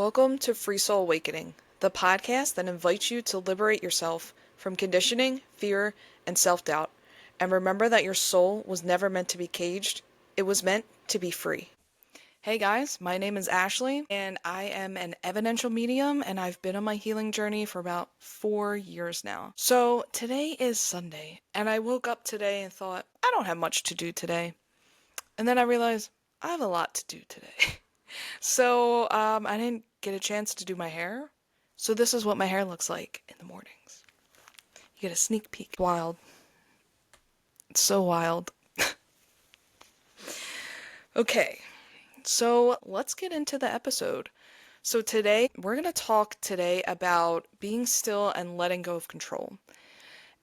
Welcome to Free Soul Awakening, the podcast that invites you to liberate yourself from conditioning, fear, and self-doubt. And remember that your soul was never meant to be caged, it was meant to be free. Hey guys, my name is Ashley, and I am an evidential medium, and I've been on my healing journey for about 4 years now. So today is Sunday, and I woke up today and thought, I don't have much to do today. And then I realized, I have a lot to do today. So, I didn't get a chance to do my hair. So this is what my hair looks like in the mornings. You get a sneak peek. Wild. It's so wild. Okay, so let's get into the episode. So today, we're going to talk today about being still and letting go of control.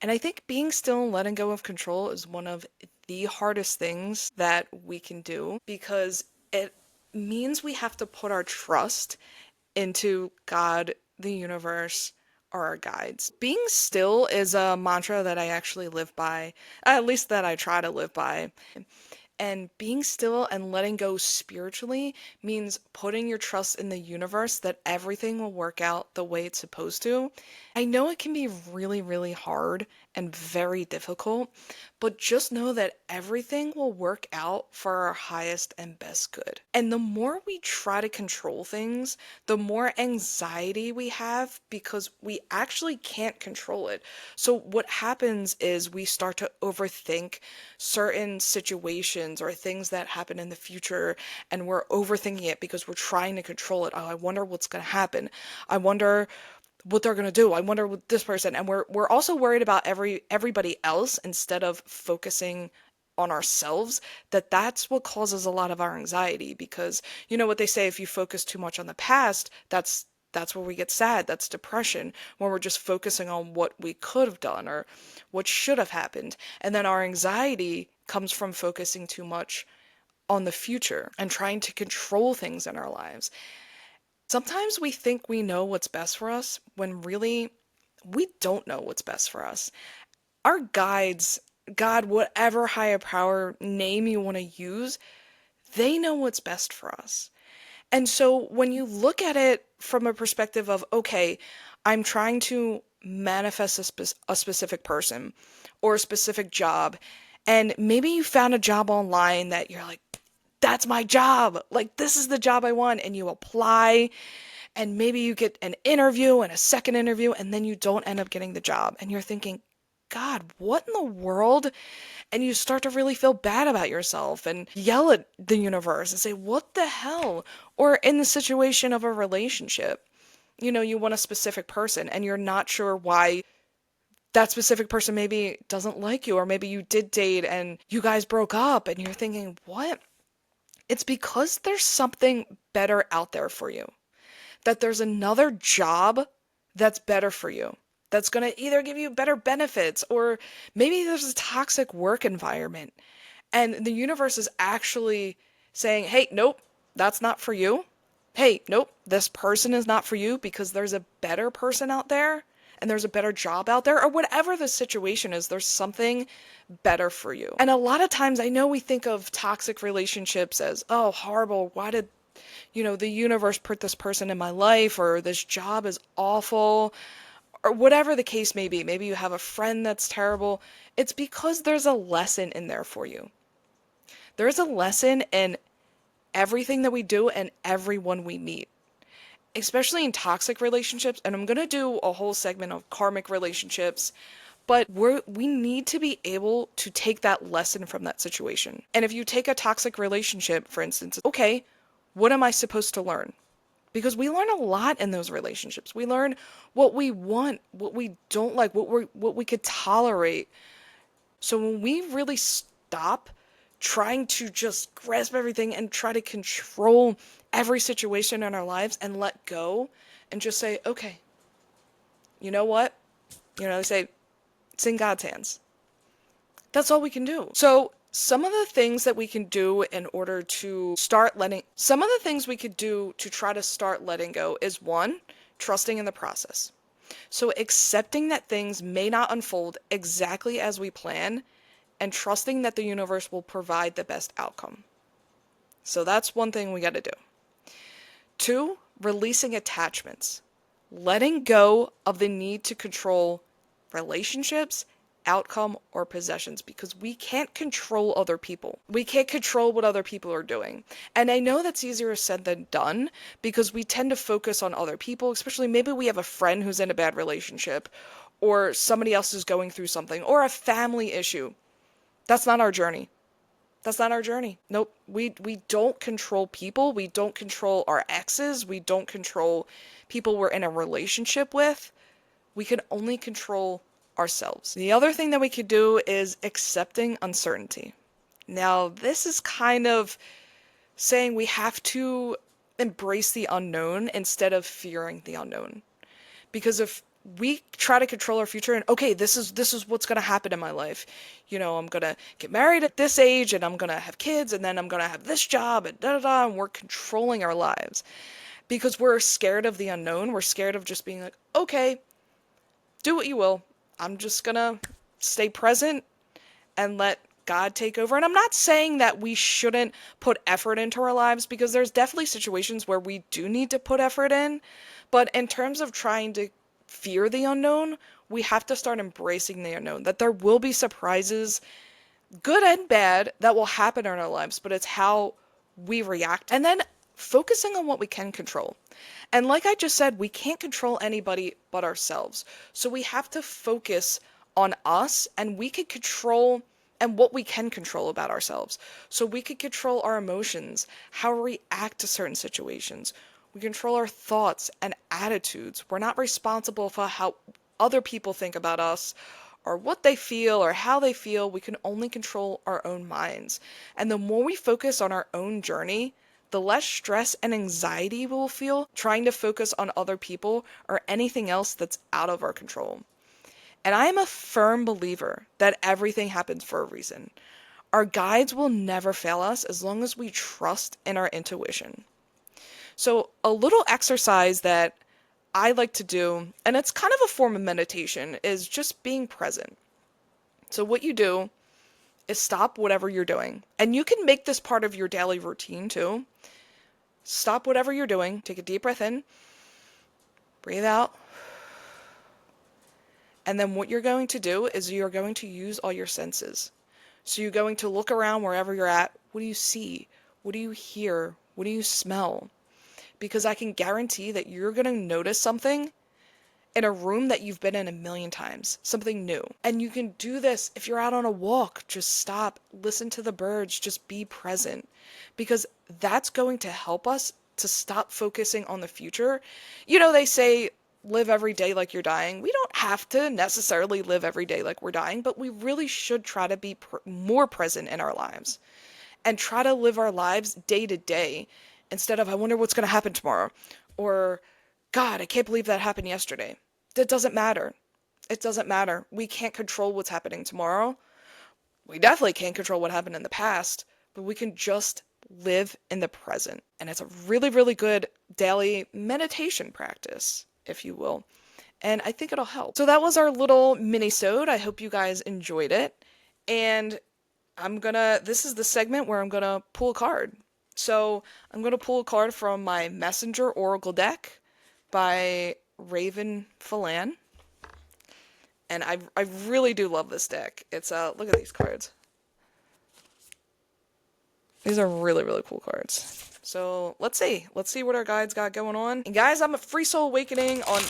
And I think being still and letting go of control is one of the hardest things that we can do because it means we have to put our trust into God, the universe, or our guides. Being still is a mantra that I actually live by, at least that I try to live by. And being still and letting go spiritually means putting your trust in the universe that everything will work out the way it's supposed to. I know it can be really, really hard and very difficult, but just know that everything will work out for our highest and best good. And the more we try to control things, the more anxiety we have because we actually can't control it. So what happens is we start to overthink certain situations or things that happen in the future, and we're overthinking it because we're trying to control it. Oh, I wonder what's going to happen. I wonder what they're going to do. I wonder what this person, and we're also worried about everybody else instead of focusing on ourselves. That's what causes a lot of our anxiety, because you know what they say, if you focus too much on the past, that's where we get sad. That's depression, when we're just focusing on what we could have done or what should have happened. And then our anxiety comes from focusing too much on the future and trying to control things in our lives. Sometimes we think we know what's best for us when really we don't know what's best for us. Our guides, God, whatever higher power name you want to use, they know what's best for us. And so when you look at it from a perspective of, okay, I'm trying to manifest a specific person or a specific job, and maybe you found a job online that you're like, that's my job. Like, this is the job I want. And you apply, and maybe you get an interview and a second interview, and then you don't end up getting the job. And you're thinking, God, what in the world? And you start to really feel bad about yourself and yell at the universe and say, what the hell? Or in the situation of a relationship, you want a specific person and you're not sure why that specific person maybe doesn't like you, or maybe you did date and you guys broke up and you're thinking, what? It's because there's something better out there for you. That there's another job that's better for you. That's going to either give you better benefits, or maybe there's a toxic work environment. And the universe is actually saying, hey, nope, that's not for you. Hey, nope, this person is not for you because there's a better person out there and there's a better job out there, or whatever the situation is, there's something better for you. And a lot of times I know we think of toxic relationships as, oh, horrible. Why did the universe put this person in my life, or this job is awful, or whatever the case may be. Maybe you have a friend that's terrible. It's because there's a lesson in there for you. There's a lesson in everything that we do and everyone we meet, especially in toxic relationships. And I'm going to do a whole segment of karmic relationships, but we need to be able to take that lesson from that situation. And if you take a toxic relationship, for instance, okay, what am I supposed to learn? Because we learn a lot in those relationships. We learn what we want, what we don't like, what we could tolerate. So when we really stop trying to just grasp everything and try to control every situation in our lives and let go and just say, okay, you know what? They say, it's in God's hands. That's all we can do. So some of the things that we can do in order to some of the things we could do to try to start letting go is, one, trusting in the process. So accepting that things may not unfold exactly as we plan, and trusting that the universe will provide the best outcome. So that's one thing we got to do. Two, releasing attachments, letting go of the need to control relationships, outcome, or possessions, because we can't control other people. We can't control what other people are doing. And I know that's easier said than done because we tend to focus on other people, especially maybe we have a friend who's in a bad relationship or somebody else is going through something or a family issue. That's not our journey. That's not our journey. Nope. We don't control people. We don't control our exes. We don't control people we're in a relationship with. We can only control ourselves. The other thing that we could do is accepting uncertainty. Now, this is kind of saying we have to embrace the unknown instead of fearing the unknown. Because if we try to control our future and okay, this is what's going to happen in my life. You know, I'm going to get married at this age and I'm going to have kids and then I'm going to have this job and da da da, and we're controlling our lives. Because we're scared of the unknown. We're scared of just being like, okay, do what you will. I'm just going to stay present and let God take over. And I'm not saying that we shouldn't put effort into our lives, because there's definitely situations where we do need to put effort in. But in terms of trying to fear the unknown, we have to start embracing the unknown, that there will be surprises, good and bad, that will happen in our lives, but it's how we react. And then focusing on what we can control. And like I just said, we can't control anybody but ourselves. So we have to focus on us, and we can control and what we can control about ourselves. So we can control our emotions, how we react to certain situations. We control our thoughts and attitudes. We're not responsible for how other people think about us or what they feel or how they feel. We can only control our own minds. And the more we focus on our own journey, the less stress and anxiety we'll feel trying to focus on other people or anything else that's out of our control. And I am a firm believer that everything happens for a reason. Our guides will never fail us as long as we trust in our intuition. So a little exercise that I like to do, and it's kind of a form of meditation, is just being present. So what you do is stop whatever you're doing. And you can make this part of your daily routine too. Stop whatever you're doing, take a deep breath in, breathe out. And then what you're going to do is you're going to use all your senses. So you're going to look around wherever you're at. What do you see? What do you hear? What do you smell? Because I can guarantee that you're going to notice something in a room that you've been in a million times, something new. And you can do this if you're out on a walk. Just stop, listen to the birds, just be present, because that's going to help us to stop focusing on the future. You know, they say live every day like you're dying. We don't have to necessarily live every day like we're dying, but we really should try to be more present in our lives and try to live our lives day to day instead of, I wonder what's going to happen tomorrow, or God, I can't believe that happened yesterday. That doesn't matter. It doesn't matter. We can't control what's happening tomorrow. We definitely can't control what happened in the past, but we can just live in the present. And it's a really, really good daily meditation practice, if you will. And I think it'll help. So that was our little mini-sode. I hope you guys enjoyed it. And this is the segment where I'm gonna pull a card. So I'm gonna pull a card from my Messenger Oracle deck by Raven Phelan. And I really do love this deck. It's look at these cards. These are really, really cool cards. So let's see what our guides got going on. And guys, I'm a Free Soul Awakening on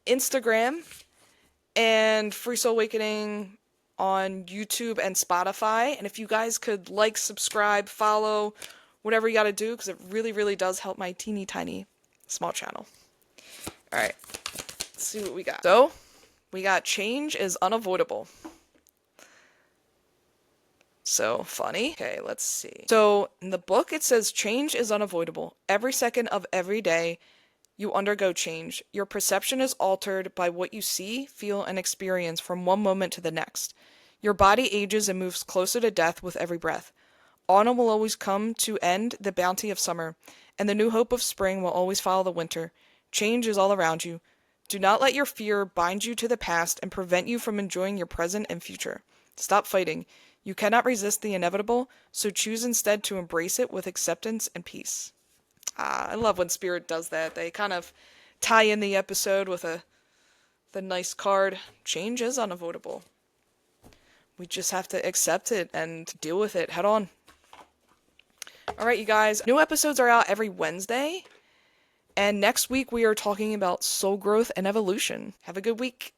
Instagram and Free Soul Awakening on YouTube and Spotify. And if you guys could like, subscribe, follow, whatever you gotta do, because it really, really does help my teeny tiny small channel. Alright, let's see what we got. So, we got change is unavoidable. So funny. Okay, let's see. So, in the book it says change is unavoidable. Every second of every day, you undergo change. Your perception is altered by what you see, feel, and experience from one moment to the next. Your body ages and moves closer to death with every breath. Autumn will always come to end the bounty of summer, and the new hope of spring will always follow the winter. Change is all around you. Do not let your fear bind you to the past and prevent you from enjoying your present and future. Stop fighting. You cannot resist the inevitable, so choose instead to embrace it with acceptance and peace. I love when Spirit does that. They kind of tie in the episode with the nice card. Change is unavoidable. We just have to accept it and deal with it head on. Alright, you guys. New episodes are out every Wednesday. And next week we are talking about soul growth and evolution. Have a good week.